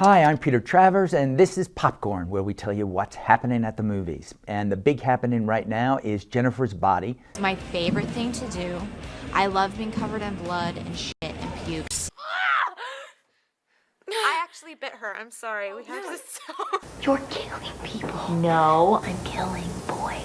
Hi, I'm Peter Travers, and this is Popcorn, where we tell you what's happening at the movies. And the big happening right now is Jennifer's Body. My favorite thing to do. I love being covered in blood and shit and pukes. I actually bit her. I'm sorry. We have to stop. You're killing people. No, I'm killing boys.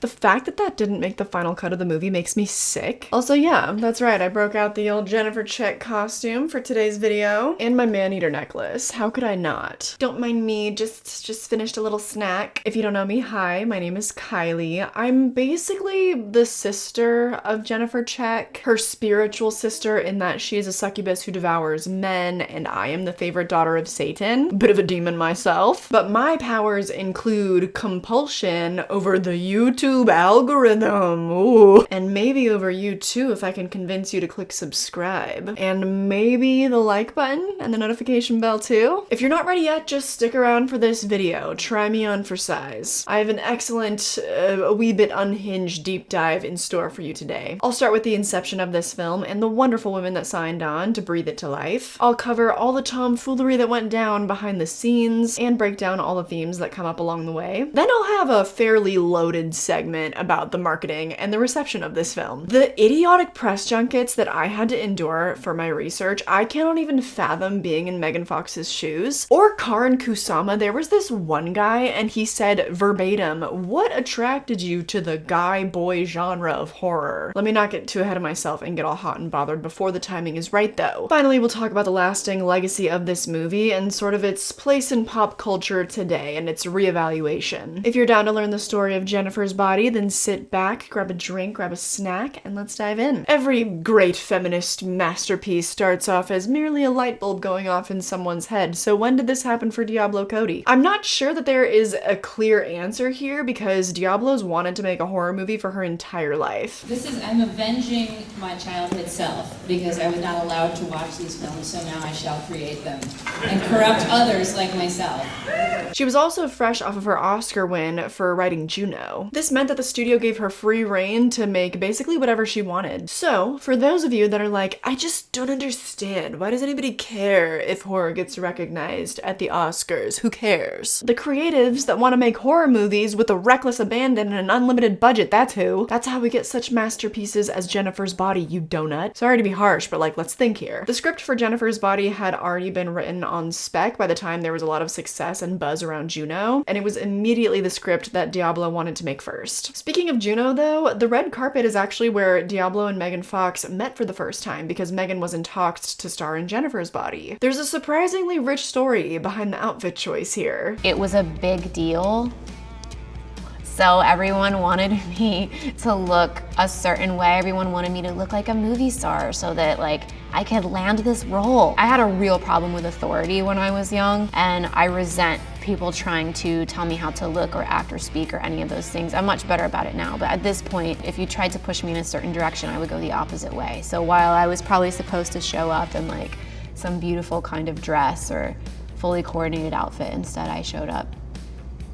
The fact that that didn't make the final cut of the movie makes me sick. Also, yeah, that's right, I broke out the old Jennifer Check costume for today's video, and my man-eater necklace. How could I not? Don't mind me, just finished a little snack. If you don't know me, hi, my name is Kylie. I'm basically the sister of Jennifer Check, her spiritual sister in that she is a succubus who devours men, and I am the favorite daughter of Satan. Bit of a demon myself. But my powers include compulsion over the YouTube algorithm, ooh, and maybe over you too if I can convince you to click subscribe, and maybe the like button and the notification bell too. If you're not ready yet, just stick around for this video. Try me on for size. I have an excellent, a wee bit unhinged deep dive in store for you today. I'll start with the inception of this film and the wonderful women that signed on to breathe it to life. I'll cover all the tomfoolery that went down behind the scenes and break down all the themes that come up along the way. Then I'll have a fairly loaded segment about the marketing and the reception of this film. The idiotic press junkets that I had to endure for my research, I cannot even fathom being in Megan Fox's shoes. Or Karan Kusama, there was this one guy and he said verbatim, "What attracted you to the guy-boy genre of horror?" Let me not get too ahead of myself and get all hot and bothered before the timing is right though. Finally, we'll talk about the lasting legacy of this movie and sort of its place in pop culture today and its reevaluation. If you're down to learn the story of Jennifer's Body, then sit back, grab a drink, grab a snack, and let's dive in. Every great feminist masterpiece starts off as merely a light bulb going off in someone's head, so when did this happen for Diablo Cody? I'm not sure that there is a clear answer here because Diablo's wanted to make a horror movie for her entire life. I'm avenging my childhood self because I was not allowed to watch these films, so now I shall create them and corrupt others like myself. She was also fresh off of her Oscar win for writing Juno. This meant that the studio gave her free reign to make basically whatever she wanted. So, for those of you that are like, I just don't understand, why does anybody care if horror gets recognized at the Oscars? Who cares? The creatives that want to make horror movies with a reckless abandon and an unlimited budget, that's who. That's how we get such masterpieces as Jennifer's Body, you donut. Sorry to be harsh, but like, let's think here. The script for Jennifer's Body had already been written on spec by the time there was a lot of success and buzz around Juno, and it was immediately the script that Diablo wanted to make first. Speaking of Juno though, the red carpet is actually where Diablo and Megan Fox met for the first time because Megan was in talks to star in Jennifer's Body. There's a surprisingly rich story behind the outfit choice here. It was a big deal. So everyone wanted me to look a certain way. Everyone wanted me to look like a movie star so that like I could land this role. I had a real problem with authority when I was young, and I resent people trying to tell me how to look or act or speak or any of those things. I'm much better about it now, but at this point, if you tried to push me in a certain direction, I would go the opposite way. So while I was probably supposed to show up in like some beautiful kind of dress or fully coordinated outfit, instead I showed up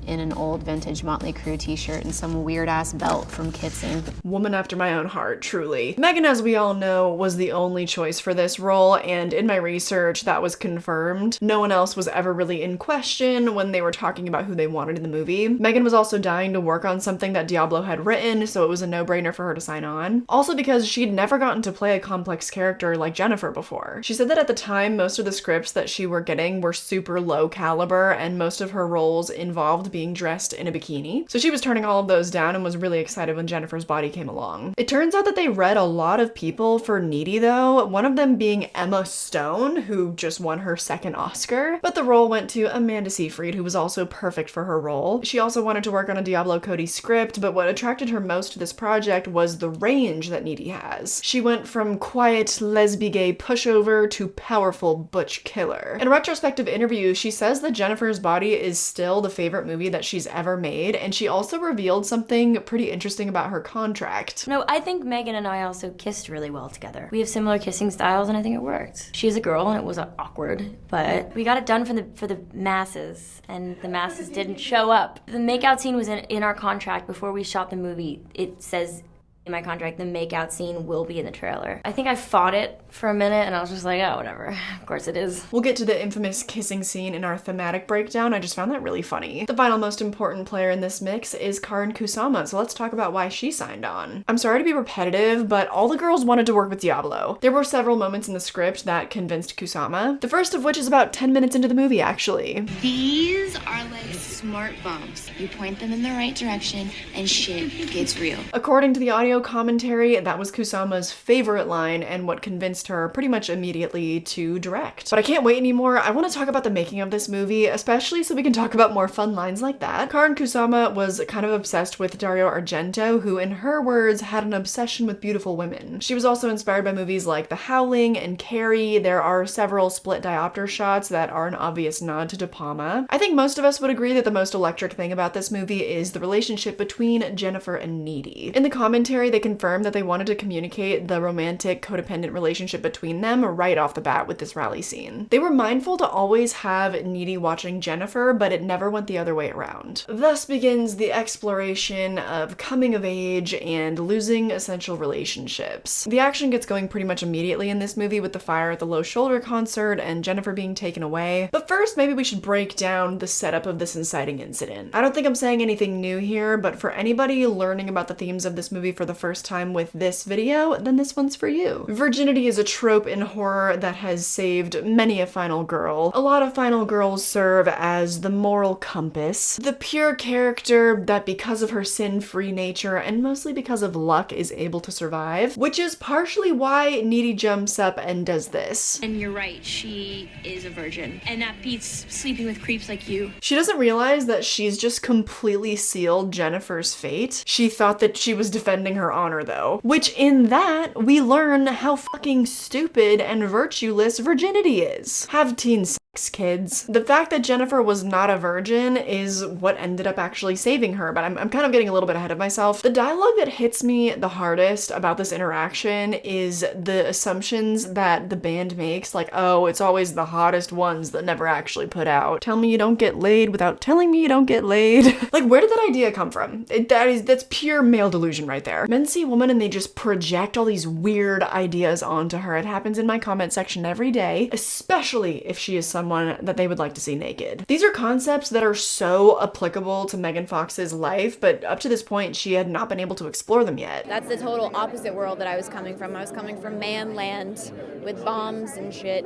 in an old vintage Motley Crue t-shirt and some weird-ass belt from Kitson. Woman after my own heart, truly. Megan, as we all know, was the only choice for this role, and in my research, that was confirmed. No one else was ever really in question when they were talking about who they wanted in the movie. Megan was also dying to work on something that Diablo had written, so it was a no-brainer for her to sign on. Also because she'd never gotten to play a complex character like Jennifer before. She said that at the time, most of the scripts that she were getting were super low caliber, and most of her roles involved being dressed in a bikini. So she was turning all of those down and was really excited when Jennifer's Body came along. It turns out that they read a lot of people for Needy though, one of them being Emma Stone, who just won her second Oscar, but the role went to Amanda Seyfried, who was also perfect for her role. She also wanted to work on a Diablo Cody script, but what attracted her most to this project was the range that Needy has. She went from quiet lesbian gay pushover to powerful butch killer. In a retrospective interview, she says that Jennifer's Body is still the favorite movie that she's ever made, and she also revealed something pretty interesting about her contract. No, I think Megan and I also kissed really well together. We have similar kissing styles and I think it worked. She's a girl and it was awkward, but we got it done for the masses, and the masses didn't show up. The makeout scene was in our contract before we shot the movie. It says In my contract, the makeout scene will be in the trailer. I think I fought it for a minute and I was just like, oh, whatever. Of course it is. We'll get to the infamous kissing scene in our thematic breakdown. I just found that really funny. The final most important player in this mix is Karin Kusama, so let's talk about why she signed on. I'm sorry to be repetitive, but all the girls wanted to work with Diablo. There were several moments in the script that convinced Kusama, the first of which is about 10 minutes into the movie, actually. These are like smart bumps. You point them in the right direction and shit gets real. According to the audio commentary, that was Kusama's favorite line and what convinced her pretty much immediately to direct. But I can't wait anymore. I want to talk about the making of this movie, especially so we can talk about more fun lines like that. Karin Kusama was kind of obsessed with Dario Argento, who in her words had an obsession with beautiful women. She was also inspired by movies like The Howling and Carrie. There are several split diopter shots that are an obvious nod to De Palma. I think most of us would agree that the most electric thing about this movie is the relationship between Jennifer and Needy. In the commentary, they confirmed that they wanted to communicate the romantic, codependent relationship between them right off the bat with this rally scene. They were mindful to always have Needy watching Jennifer, but it never went the other way around. Thus begins the exploration of coming of age and losing essential relationships. The action gets going pretty much immediately in this movie with the fire at the Low Shoulder concert and Jennifer being taken away. But first, maybe we should break down the setup of this inciting incident. I don't think I'm saying anything new here, but for anybody learning about the themes of this movie for the first time with this video, then this one's for you. Virginity is a trope in horror that has saved many a final girl. A lot of final girls serve as the moral compass, the pure character that because of her sin-free nature and mostly because of luck is able to survive, which is partially why Needy jumps up and does this. And you're right, she is a virgin. And that beats sleeping with creeps like you. She doesn't realize that she's just completely sealed Jennifer's fate. She thought that she was defending her honor though, which in that we learn how fucking stupid and virtueless virginity is. Have teen sex, kids. The fact that Jennifer was not a virgin is what ended up actually saving her, but I'm kind of getting a little bit ahead of myself. The dialogue that hits me the hardest about this interaction is the assumptions that the band makes, like, oh, it's always the hottest ones that never actually put out. Tell me you don't get laid without telling me you don't get laid. Like, where did that idea come from? That's pure male delusion right there. Men see a woman and they just project all these weird ideas onto her. It happens in my comment section every day, especially if she is someone that they would like to see naked. These are concepts that are so applicable to Megan Fox's life, but up to this point, she had not been able to explore them yet. That's the total opposite world that I was coming from. I was coming from man land with bombs and shit.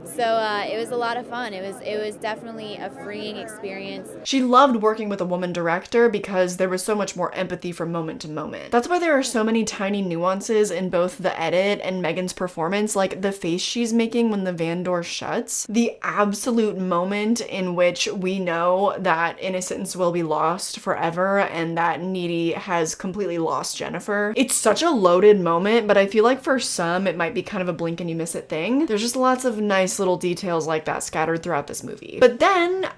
So it was a lot of fun. It was definitely a freeing experience. She loved working with a woman director because there was so much more empathy from moment to moment. That's why there are so many tiny nuances in both the edit and Megan's performance, like the face she's making when the van door shuts, the absolute moment in which we know that innocence will be lost forever and that Needy has completely lost Jennifer. It's such a loaded moment, but I feel like for some it might be kind of a blink and you miss it thing. There's just lots of nice little details like that scattered throughout this movie. But then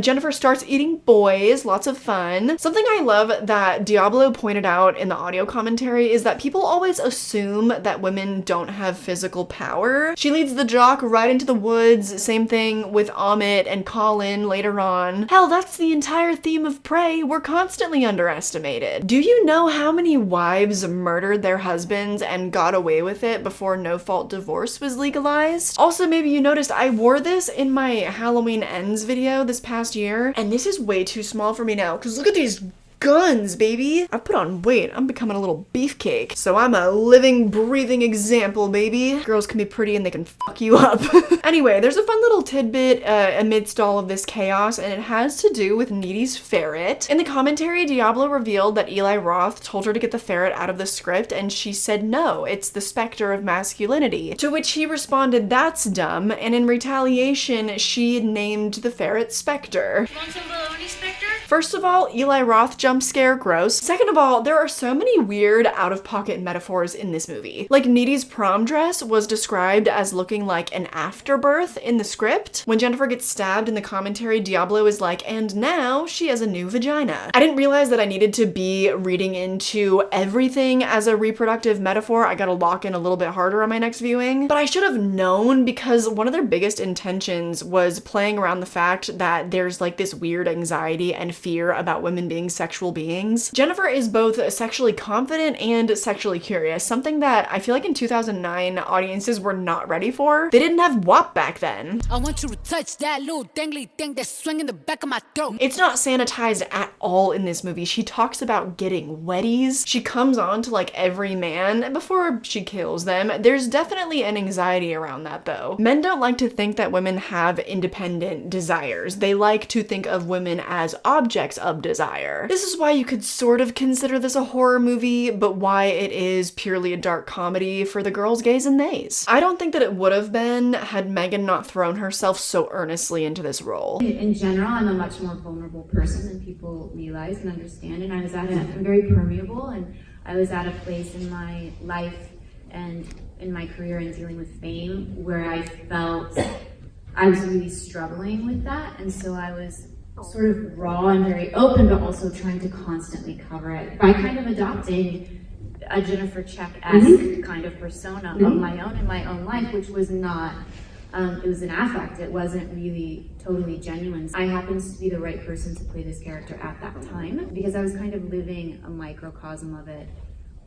Jennifer starts eating boys, lots of fun. Something I love that Diablo pointed out in the audio commentary is that people always assume that women don't have physical power. She leads the jock right into the woods, same thing with Amit and Colin later on. Hell, that's the entire theme of Prey. We're constantly underestimated. Do you know how many wives murdered their husbands and got away with it before no-fault divorce was legalized? Also, maybe you noticed I wore this in my Halloween Ends video this past year, and this is way too small for me now, because look at these guns, baby. I've put on weight. I'm becoming a little beefcake. So I'm a living, breathing example, baby. Girls can be pretty and they can fuck you up. Anyway, there's a fun little tidbit amidst all of this chaos, and it has to do with Needy's ferret. In the commentary, Diablo revealed that Eli Roth told her to get the ferret out of the script, and she said no, it's the specter of masculinity. To which he responded, that's dumb, and in retaliation, she named the ferret Spectre. Want some bologna, Spectre? First of all, Eli Roth jump scare, gross. Second of all, there are so many weird out-of-pocket metaphors in this movie. Like Needy's prom dress was described as looking like an afterbirth in the script. When Jennifer gets stabbed in the commentary, Diablo is like, and now she has a new vagina. I didn't realize that I needed to be reading into everything as a reproductive metaphor. I gotta lock in a little bit harder on my next viewing. But I should have known because one of their biggest intentions was playing around the fact that there's like this weird anxiety and fear about women being sexual beings. Jennifer is both sexually confident and sexually curious, something that I feel like in 2009 audiences were not ready for. They didn't have WAP back then. I want you to touch that little dangly thing that's swinging the back of my throat. It's not sanitized at all in this movie. She talks about getting wetties. She comes on to like every man before she kills them. There's definitely an anxiety around that though. Men don't like to think that women have independent desires. They like to think of women as objects of desire. This is why you could sort of consider this a horror movie, but why it is purely a dark comedy for the girls, gays, and theys. I don't think that it would have been had Megan not thrown herself so earnestly into this role. In general, I'm a much more vulnerable person than people realize and understand, and I'm very permeable, and I was at a place in my life and in my career and dealing with fame where I felt I was really struggling with that, and so I was sort of raw and very open, but also trying to constantly cover it by kind of adopting a Jennifer Check-esque kind of persona of my own in my own life, which was not, it was an affect. It wasn't really totally genuine. I happened to be the right person to play this character at that time because I was kind of living a microcosm of it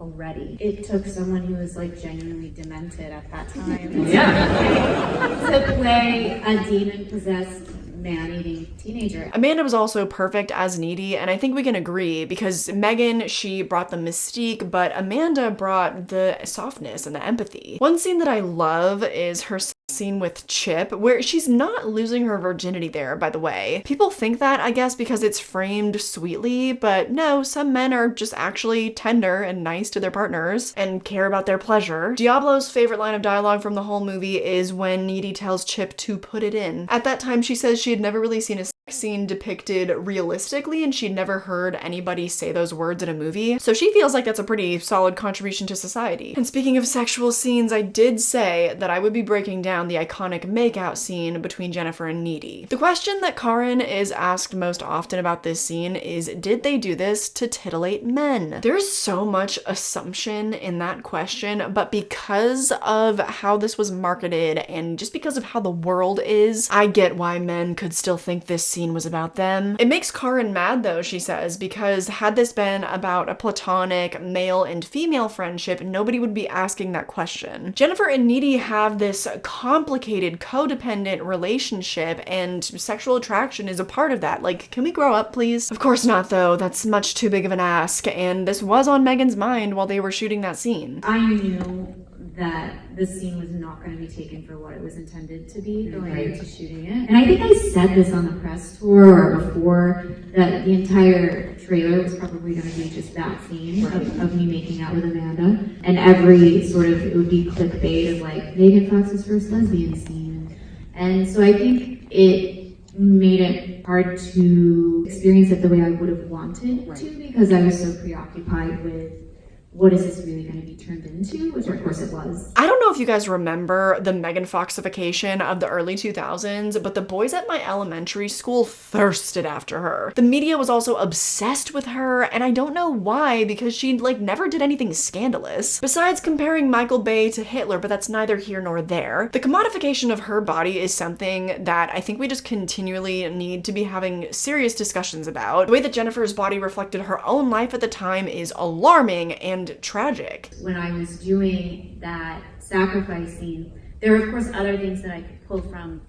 already. It took someone who was like genuinely demented at that time to play a demon-possessed man-eating teenager. Amanda was also perfect as Needy, and I think we can agree because Megan, she brought the mystique, but Amanda brought the softness and the empathy. One scene that I love is her scene with Chip, where she's not losing her virginity there, by the way. People think that, I guess, because it's framed sweetly, but no, some men are just actually tender and nice to their partners and care about their pleasure. Diablo's favorite line of dialogue from the whole movie is when Needy tells Chip to put it in. At that time, she says she had never really seen a scene depicted realistically, and she'd never heard anybody say those words in a movie, so she feels like that's a pretty solid contribution to society. And speaking of sexual scenes, I did say that I would be breaking down the iconic makeout scene between Jennifer and Needy. The question that Karen is asked most often about this scene is, did they do this to titillate men? There's so much assumption in that question, but because of how this was marketed and just because of how the world is, I get why men could still think this scene was about them. It makes Karen mad though, she says, because had this been about a platonic male and female friendship, nobody would be asking that question. Jennifer and Needy have this complicated codependent relationship, and sexual attraction is a part of that. Like, can we grow up, please? Of course not though, that's much too big of an ask, and this was on Megan's mind while they were shooting that scene. I knew that this scene was not going to be taken for what it was intended to be going into shooting it. And I think I said this on the press tour or before, that the entire trailer was probably going to be just that scene of me making out with Amanda. And every sort of, it would be clickbait of like, Megan Fox's first lesbian scene. And so I think it made it hard to experience it the way I would have wanted to, because I was so preoccupied with what is this really going to be turned into, which of course it was. I don't know if you guys remember the Megan Foxification of the early 2000s, but the boys at my elementary school thirsted after her. The media was also obsessed with her, and I don't know why, because she like never did anything scandalous, besides comparing Michael Bay to Hitler, but that's neither here nor there. The commodification of her body is something that I think we just continually need to be having serious discussions about. The way that Jennifer's body reflected her own life at the time is alarming and tragic. When I was doing that sacrifice scene, there were of course other things that I could pull from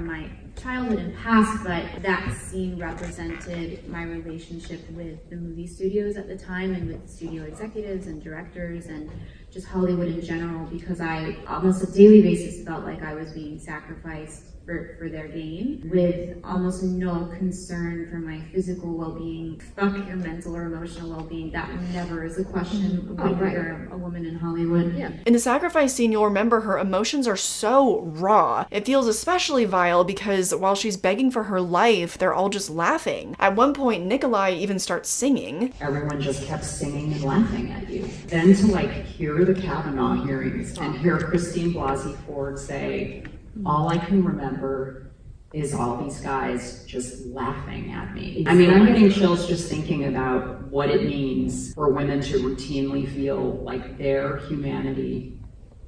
my childhood and past, but that scene represented my relationship with the movie studios at the time and with studio executives and directors and just Hollywood in general, because I almost on a daily basis felt like I was being sacrificed for their gain, with almost no concern for my physical well-being. Fuck your mental or emotional well-being. That never is a question when you're a woman in Hollywood. Yeah. In the sacrifice scene, you'll remember her emotions are so raw. It feels especially vile because while she's begging for her life, they're all just laughing. At one point, Nikolai even starts singing. Everyone just kept singing and laughing at you. Then to like hear the Kavanaugh hearings and hear Christine Blasey Ford say, all I can remember is all these guys just laughing at me. I mean, I'm getting chills just thinking about what it means for women to routinely feel like their humanity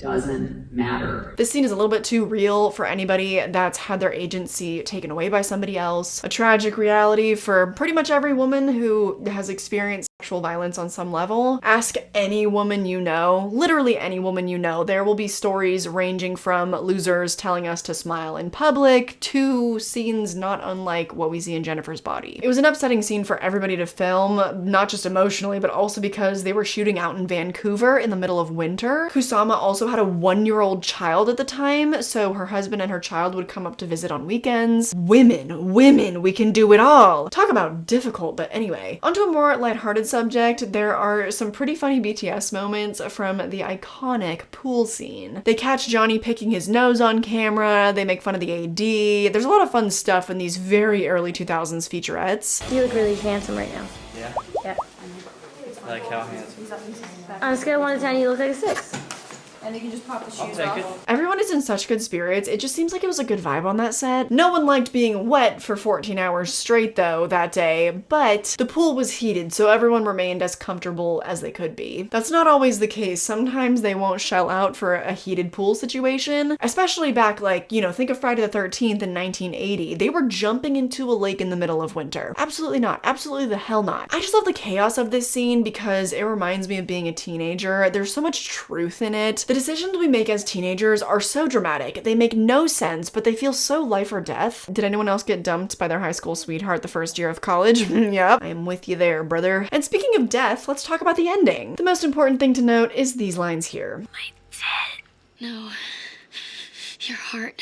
doesn't matter. This scene is a little bit too real for anybody that's had their agency taken away by somebody else. A tragic reality for pretty much every woman who has experienced sexual violence on some level. Ask any woman you know, literally any woman you know, there will be stories ranging from losers telling us to smile in public to scenes not unlike what we see in Jennifer's Body. It was an upsetting scene for everybody to film, not just emotionally, but also because they were shooting out in Vancouver in the middle of winter. Kusama also had a 1-year-old child at the time, so her husband and her child would come up to visit on weekends. Women, we can do it all. Talk about difficult, but anyway. Onto a more lighthearted subject, there are some pretty funny BTS moments from the iconic pool scene. They catch Johnny picking his nose on camera, they make fun of the AD. There's a lot of fun stuff in these very early 2000s featurettes. You look really handsome right now. Yeah? Yeah. I like how handsome. On a scale of 1 to 10, you look like a 6. And you can just pop the shoes take off. it. Everyone is in such good spirits. It just seems like it was a good vibe on that set. No one liked being wet for 14 hours straight though that day, but the pool was heated, so everyone remained as comfortable as they could be. That's not always the case. Sometimes they won't shell out for a heated pool situation, especially back like, you know, think of Friday the 13th in 1980. They were jumping into a lake in the middle of winter. Absolutely not. Absolutely the hell not. I just love the chaos of this scene because it reminds me of being a teenager. There's so much truth in it. The decisions we make as teenagers are so dramatic. They make no sense, but they feel so life or death. Did anyone else get dumped by their high school sweetheart the first year of college? Yep, I am with you there, brother. And speaking of death, let's talk about the ending. The most important thing to note is these lines here. My dead. No. Your heart.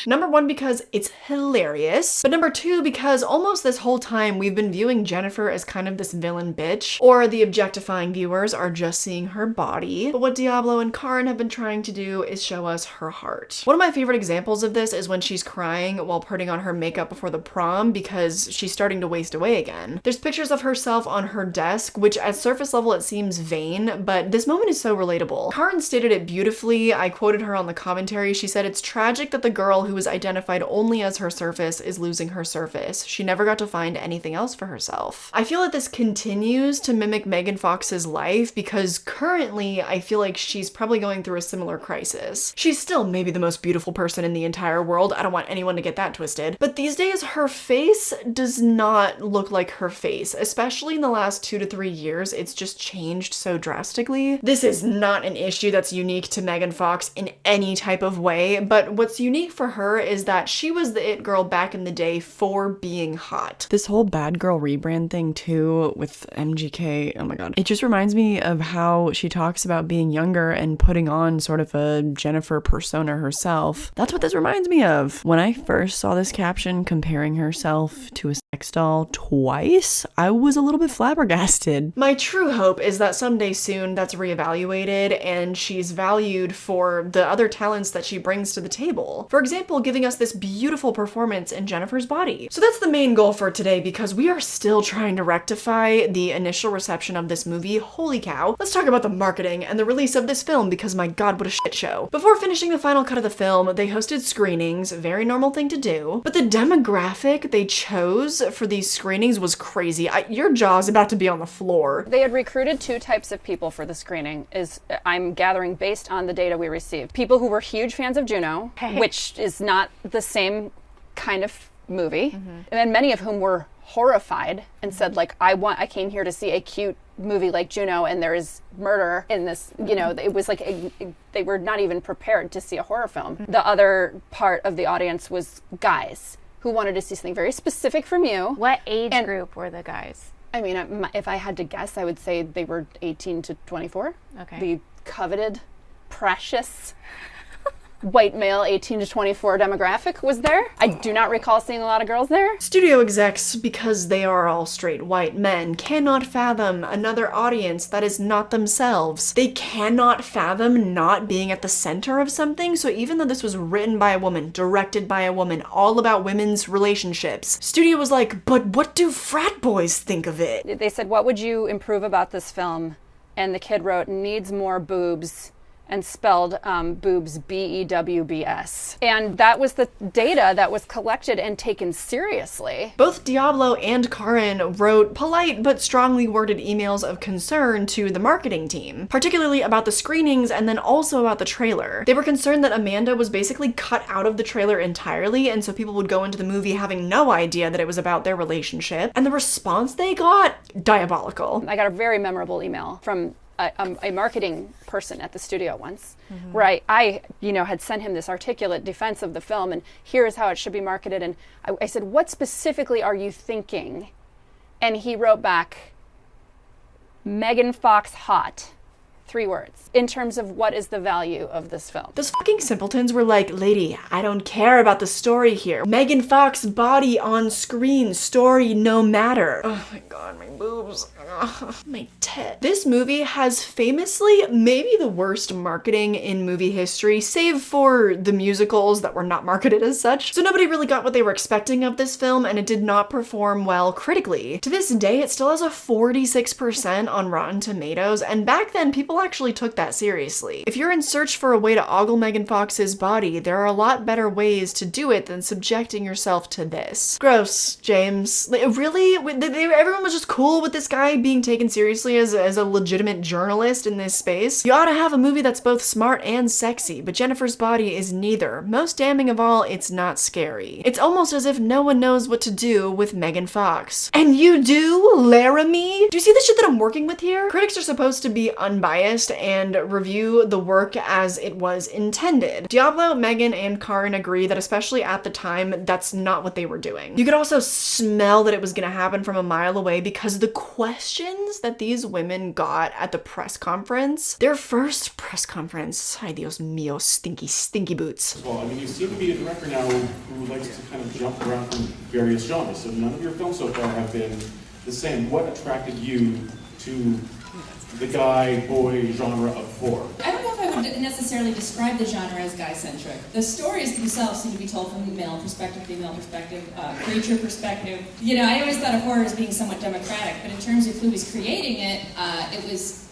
Number 1, because it's hilarious, but number 2, because almost this whole time we've been viewing Jennifer as kind of this villain bitch, or the objectifying viewers are just seeing her body. But what Diablo and Karin have been trying to do is show us her heart. One of my favorite examples of this is when she's crying while putting on her makeup before the prom because she's starting to waste away again. There's pictures of herself on her desk, which at surface level it seems vain, but this moment is so relatable. Karin stated it beautifully. I quoted her on the commentary. She said, "It's tragic that the girl who was identified only as her surface is losing her surface. She never got to find anything else for herself." I feel that this continues to mimic Megan Fox's life because currently I feel like she's probably going through a similar crisis. She's still maybe the most beautiful person in the entire world. I don't want anyone to get that twisted. But these days her face does not look like her face, especially in the last 2 to 3 years. It's just changed so drastically. This is not an issue that's unique to Megan Fox in any type of way, but what's unique for her is that she was the it girl back in the day for being hot. This whole bad girl rebrand thing too with MGK, oh my god. It just reminds me of how she talks about being younger and putting on sort of a Jennifer persona herself. That's what this reminds me of. When I first saw this caption comparing herself to a sex doll twice, I was a little bit flabbergasted. My true hope is that someday soon that's reevaluated and she's valued for the other talents that she brings to the table. For example, giving us this beautiful performance in Jennifer's Body. So that's the main goal for today because we are still trying to rectify the initial reception of this movie. Holy cow. Let's talk about the marketing and the release of this film because my god, what a shit show. Before finishing the final cut of the film, they hosted screenings, very normal thing to do, but the demographic they chose for these screenings was crazy. Your jaw's about to be on the floor. They had recruited 2 types of people for the screening, I'm gathering based on the data we received. People who were huge fans of Juno, which is not the same kind of movie, and then many of whom were horrified and said, like, I came here to see a cute movie like Juno and there is murder in this, you know, it was like they were not even prepared to see a horror film. The other part of the audience was guys who wanted to see something very specific from you. What age group were the guys? I mean, if I had to guess, I would say they were 18 to 24. Okay. The coveted, precious white male 18 to 24 demographic was there. I do not recall seeing a lot of girls there. Studio execs, because they are all straight white men, cannot fathom another audience that is not themselves. They cannot fathom not being at the center of something, so even though this was written by a woman, directed by a woman, all about women's relationships, studio was like, but what do frat boys think of it? They said, what would you improve about this film? And the kid wrote, needs more boobs and spelled boobs B-E-W-B-S. And that was the data that was collected and taken seriously. Both Diablo and Karin wrote polite but strongly worded emails of concern to the marketing team, particularly about the screenings and then also about the trailer. They were concerned that Amanda was basically cut out of the trailer entirely, and so people would go into the movie having no idea that it was about their relationship. And the response they got, diabolical. I got a very memorable email from a marketing person at the studio once, where I had sent him this articulate defense of the film, and here's how it should be marketed. And I said, what specifically are you thinking? And he wrote back, Megan Fox hot. 3 words. In terms of what is the value of this film. Those fucking simpletons were like, lady, I don't care about the story here. Megan Fox body on screen, story no matter. Oh my god, my boobs. Ugh, my tit. This movie has famously maybe the worst marketing in movie history, save for the musicals that were not marketed as such. So nobody really got what they were expecting of this film, and it did not perform well critically. To this day, it still has a 46% on Rotten Tomatoes, and back then people actually took that seriously. If you're in search for a way to ogle Megan Fox's body, there are a lot better ways to do it than subjecting yourself to this. Gross, James. Like, really? Everyone was just cool with this guy being taken seriously as a legitimate journalist in this space? You ought to have a movie that's both smart and sexy, but Jennifer's Body is neither. Most damning of all, it's not scary. It's almost as if no one knows what to do with Megan Fox. And you do, Laramie? Do you see the shit that I'm working with here? Critics are supposed to be unbiased and review the work as it was intended. Diablo, Megan, and Karin agree that especially at the time, that's not what they were doing. You could also smell that it was gonna happen from a mile away because the questions that these women got at the press conference, their first press conference, ay Dios mío, stinky boots. Well, I mean, you seem to be a director now who likes to kind of jump around from various genres, so none of your films so far have been the same. What attracted you to the guy-boy genre of horror? I don't know if I would necessarily describe the genre as guy-centric. The stories themselves seem to be told from the male perspective, female perspective, creature perspective. You know, I always thought of horror as being somewhat democratic, but in terms of who was creating it, it was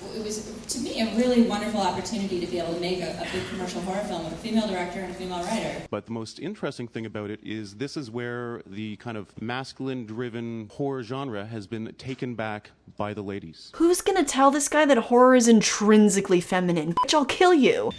to me a really wonderful opportunity to be able to make a big commercial horror film with a female director and a female writer. But the most interesting thing about it is this is where the kind of masculine-driven horror genre has been taken back by the ladies. Who's gonna tell this guy that horror is intrinsically feminine? Bitch, I'll kill you.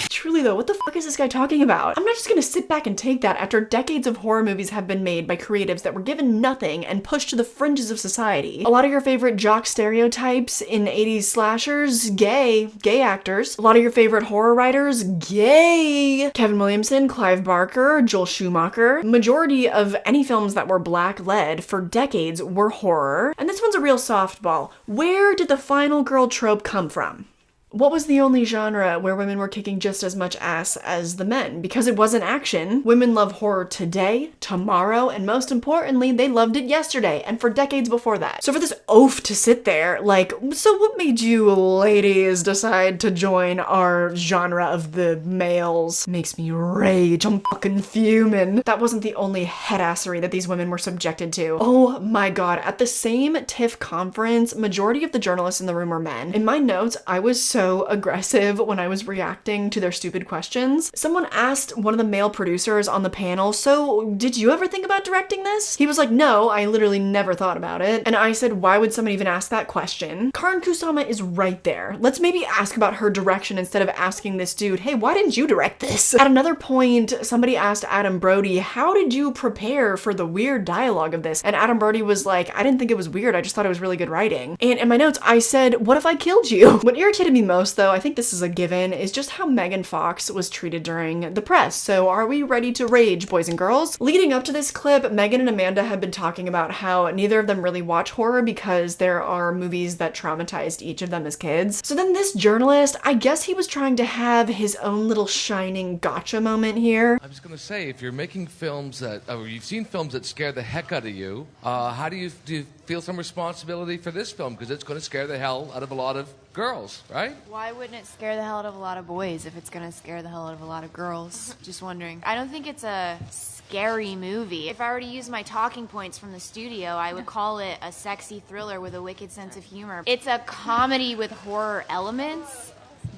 Truly though, what the fuck is this guy talking about? I'm not just gonna sit back and take that after decades of horror movies have been made by creatives that were given nothing and pushed to the fringes of society. A lot of your favorite jock stereotypes in 80s slashers, gay actors. A lot of your favorite horror writers, gay. Kevin Williamson, Clive Barker, Joel Schumacher. Majority of any films that were black-led for decades were horror. And this one's a real softball. Where did the final girl trope come from? What was the only genre where women were kicking just as much ass as the men? Because it wasn't action. Women love horror today, tomorrow, and most importantly, they loved it yesterday and for decades before that. So for this oaf to sit there, like, so what made you ladies decide to join our genre of the males? Makes me rage. I'm fucking fuming. That wasn't the only headassery that these women were subjected to. Oh my god. At the same TIFF conference, majority of the journalists in the room were men. In my notes, I was so aggressive when I was reacting to their stupid questions. Someone asked one of the male producers on the panel, so did you ever think about directing this? He was like, no, I literally never thought about it. And I said, why would someone even ask that question? Karin Kusama is right there. Let's maybe ask about her direction instead of asking this dude, hey, why didn't you direct this? At another point, somebody asked Adam Brody, how did you prepare for the weird dialogue of this? And Adam Brody was like, I didn't think it was weird, I just thought it was really good writing. And in my notes, I said, what if I killed you? What irritated me most, though, I think this is a given, is just how Megan Fox was treated during the press. So are we ready to rage, boys and girls? Leading up to this clip, Megan and Amanda have been talking about how neither of them really watch horror because there are movies that traumatized each of them as kids. So then this journalist, I guess he was trying to have his own little shining gotcha moment here. I was gonna say, if you're making films that, or you've seen films that scare the heck out of you, how do you feel some responsibility for this film? Because it's gonna scare the hell out of a lot of girls, right? Why wouldn't it scare the hell out of a lot of boys if it's gonna scare the hell out of a lot of girls? Just wondering. I don't think it's a scary movie. If I were to use my talking points from the studio, I would call it a sexy thriller with a wicked sense of humor. It's a comedy with horror elements,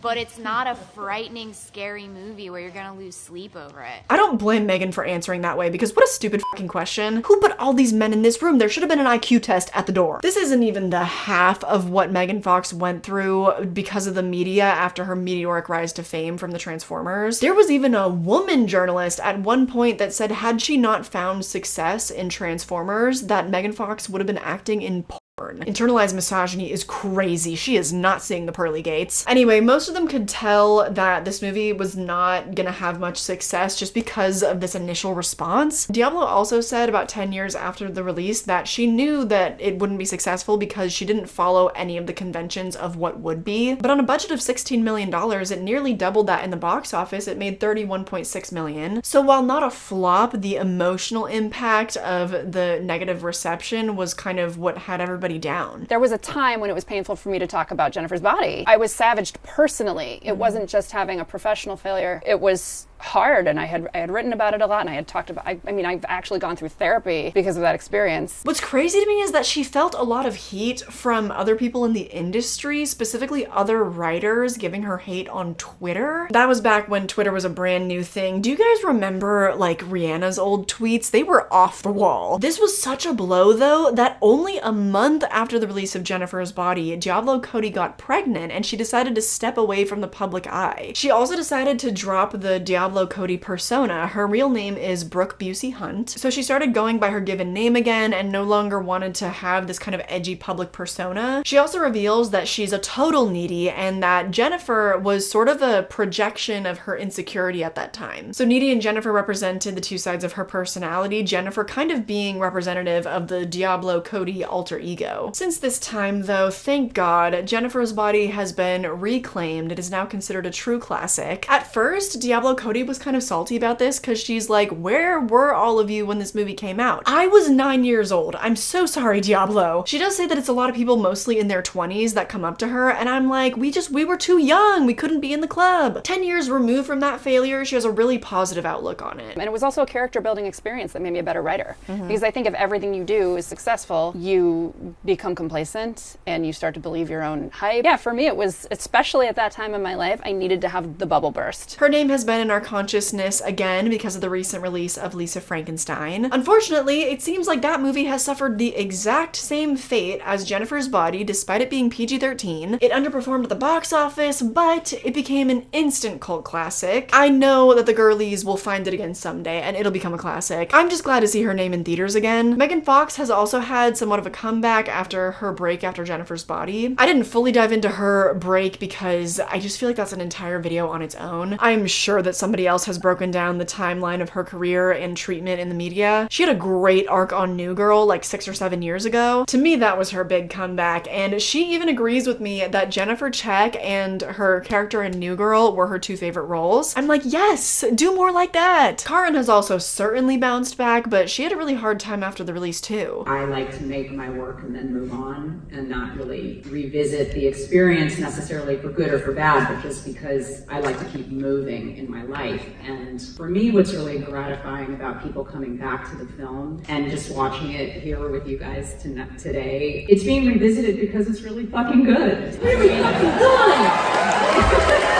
but it's not a frightening, scary movie where you're gonna lose sleep over it. I don't blame Megan for answering that way because what a stupid fucking question. Who put all these men in this room? There should have been an IQ test at the door. This isn't even the half of what Megan Fox went through because of the media after her meteoric rise to fame from the Transformers. There was even a woman journalist at one point that said had she not found success in Transformers, that Megan Fox would have been acting in porn. Internalized misogyny is crazy. She is not seeing the pearly gates. Anyway, most of them could tell that this movie was not gonna have much success just because of this initial response. Diablo also said about 10 years after the release that she knew that it wouldn't be successful because she didn't follow any of the conventions of what would be. But on a budget of $16 million, it nearly doubled that in the box office. It made $31.6 million. So while not a flop, the emotional impact of the negative reception was kind of what had everybody down. There was a time when it was painful for me to talk about Jennifer's Body. I was savaged personally. It wasn't just having a professional failure. It was hard, and I had written about it a lot, and I had talked about, I mean, I've actually gone through therapy because of that experience. What's crazy to me is that she felt a lot of heat from other people in the industry, specifically other writers giving her hate on Twitter. That was back when Twitter was a brand new thing. Do you guys remember like Rihanna's old tweets? They were off the wall. This was such a blow though that only a month after the release of Jennifer's Body, Diablo Cody got pregnant and she decided to step away from the public eye. She also decided to drop the Diablo Cody persona. Her real name is Brooke Busey Hunt. So she started going by her given name again and no longer wanted to have this kind of edgy public persona. She also reveals that she's a total needy and that Jennifer was sort of a projection of her insecurity at that time. So Needy and Jennifer represented the two sides of her personality, Jennifer kind of being representative of the Diablo Cody alter ego. Since this time though, thank God, Jennifer's Body has been reclaimed. It is now considered a true classic. At first, Diablo Cody was kind of salty about this because she's like, where were all of you when this movie came out? I was 9 years old. I'm so sorry, Diablo. She does say that it's a lot of people mostly in their 20s that come up to her, and I'm like, we were too young. We couldn't be in the club. 10 years removed from that failure, she has a really positive outlook on it. And it was also a character building experience that made me a better writer. Because I think if everything you do is successful, you become complacent and you start to believe your own hype. Yeah, for me it was, especially at that time in my life, I needed to have the bubble burst. Her name has been in our consciousness again because of the recent release of Lisa Frankenstein. Unfortunately, it seems like that movie has suffered the exact same fate as Jennifer's Body despite it being PG-13. It underperformed at the box office, but it became an instant cult classic. I know that the girlies will find it again someday and it'll become a classic. I'm just glad to see her name in theaters again. Megan Fox has also had somewhat of a comeback after her break after Jennifer's Body. I didn't fully dive into her break because I just feel like that's an entire video on its own. I'm sure that somebody else has broken down the timeline of her career and treatment in the media. She had a great arc on New Girl like 6 or 7 years ago. To me, that was her big comeback, and she even agrees with me that Jennifer Check and her character in New Girl were her two favorite roles. I'm like, yes, do more like that. Karen has also certainly bounced back, but she had a really hard time after the release too. I like to make my work and then move on and not really revisit the experience necessarily for good or for bad, but just because I like to keep moving in my life. And for me, what's really gratifying about people coming back to the film and just watching it here with you guys today, it's being revisited because it's really fucking good. It's really fucking good!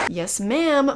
Yes, ma'am.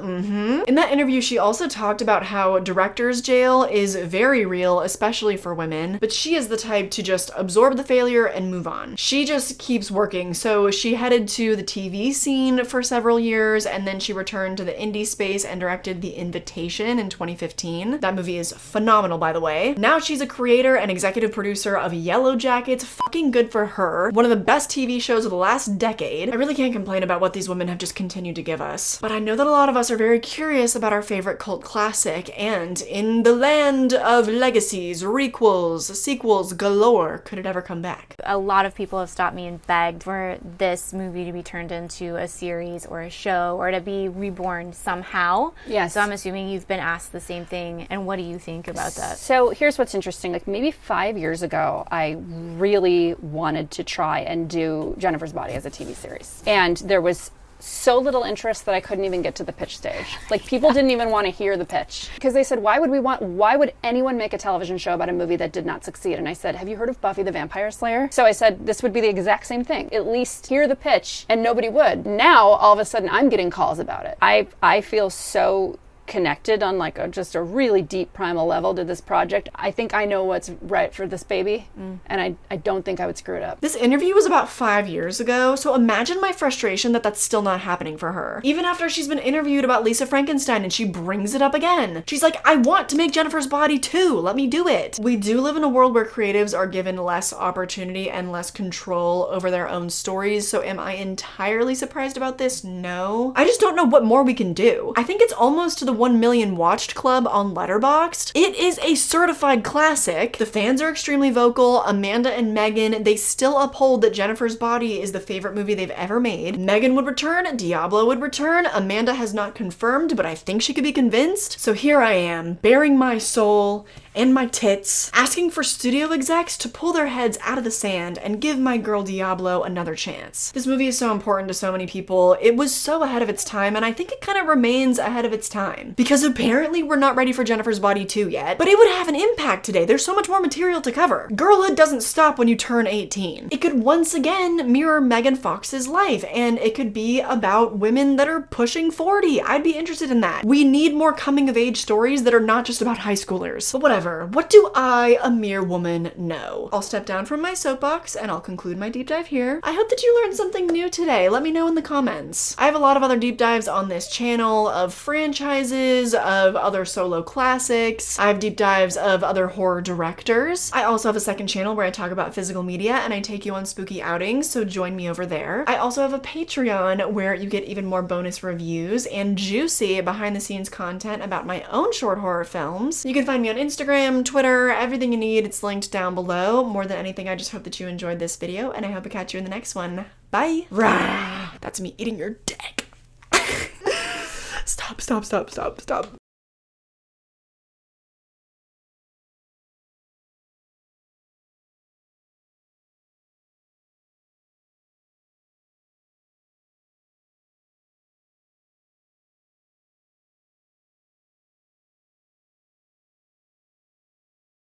In that interview, she also talked about how director's jail is very real, especially for women, but she is the type to just absorb the failure and move on. She just keeps working. So she headed to the TV scene for several years, and then she returned to the indie space and directed The Invitation in 2015. That movie is phenomenal, by the way. Now she's a creator and executive producer of Yellow Jackets. Fucking good for her. One of the best TV shows of the last decade. I really can't complain about what these women have just continued to give us. But I know that a lot of us are very curious about our favorite cult classic, and in the land of legacies, requels, sequels galore, could it ever come back? A lot of people have stopped me and begged for this movie to be turned into a series or a show or to be reborn somehow. Yes. So I'm assuming you've been asked the same thing, and what do you think about that? So here's what's interesting. Like maybe 5 years ago, I really wanted to try and do Jennifer's Body as a TV series. And there was so little interest that I couldn't even get to the pitch stage. Like, people didn't even want to hear the pitch because they said, why would anyone make a television show about a movie that did not succeed? And I said, have you heard of Buffy the Vampire Slayer? So I said, this would be the exact same thing. At least hear the pitch, and nobody would. Now, all of a sudden, I'm getting calls about it. I feel so connected on like just a really deep primal level to this project. I think I know what's right for this baby, and I don't think I would screw it up. This interview was about 5 years ago, so imagine my frustration that that's still not happening for her. Even after she's been interviewed about Lisa Frankenstein and she brings it up again. She's like, I want to make Jennifer's Body too, let me do it. We do live in a world where creatives are given less opportunity and less control over their own stories, so am I entirely surprised about this? No. I just don't know what more we can do. I think it's almost to the 1 million watched club on Letterboxd. It is a certified classic. The fans are extremely vocal. Amanda and Megan, they still uphold that Jennifer's Body is the favorite movie they've ever made. Megan would return, Diablo would return. Amanda has not confirmed, but I think she could be convinced. So here I am, bearing my soul and my tits, asking for studio execs to pull their heads out of the sand and give my girl Diablo another chance. This movie is so important to so many people. It was so ahead of its time, and I think it kind of remains ahead of its time. Because apparently we're not ready for Jennifer's Body 2 yet, but it would have an impact today. There's so much more material to cover. Girlhood doesn't stop when you turn 18. It could once again mirror Megan Fox's life, and it could be about women that are pushing 40. I'd be interested in that. We need more coming of age stories that are not just about high schoolers. But whatever. What do I, a mere woman, know? I'll step down from my soapbox and I'll conclude my deep dive here. I hope that you learned something new today. Let me know in the comments. I have a lot of other deep dives on this channel of franchises, of other solo classics. I have deep dives of other horror directors. I also have a second channel where I talk about physical media and I take you on spooky outings, so join me over there. I also have a Patreon where you get even more bonus reviews and juicy behind the scenes content about my own short horror films. You can find me on Instagram, Twitter, everything you need, it's linked down below. More than anything, I just hope that you enjoyed this video, and I hope to catch you in the next one. Bye! Rah! That's me eating your dick. Stop.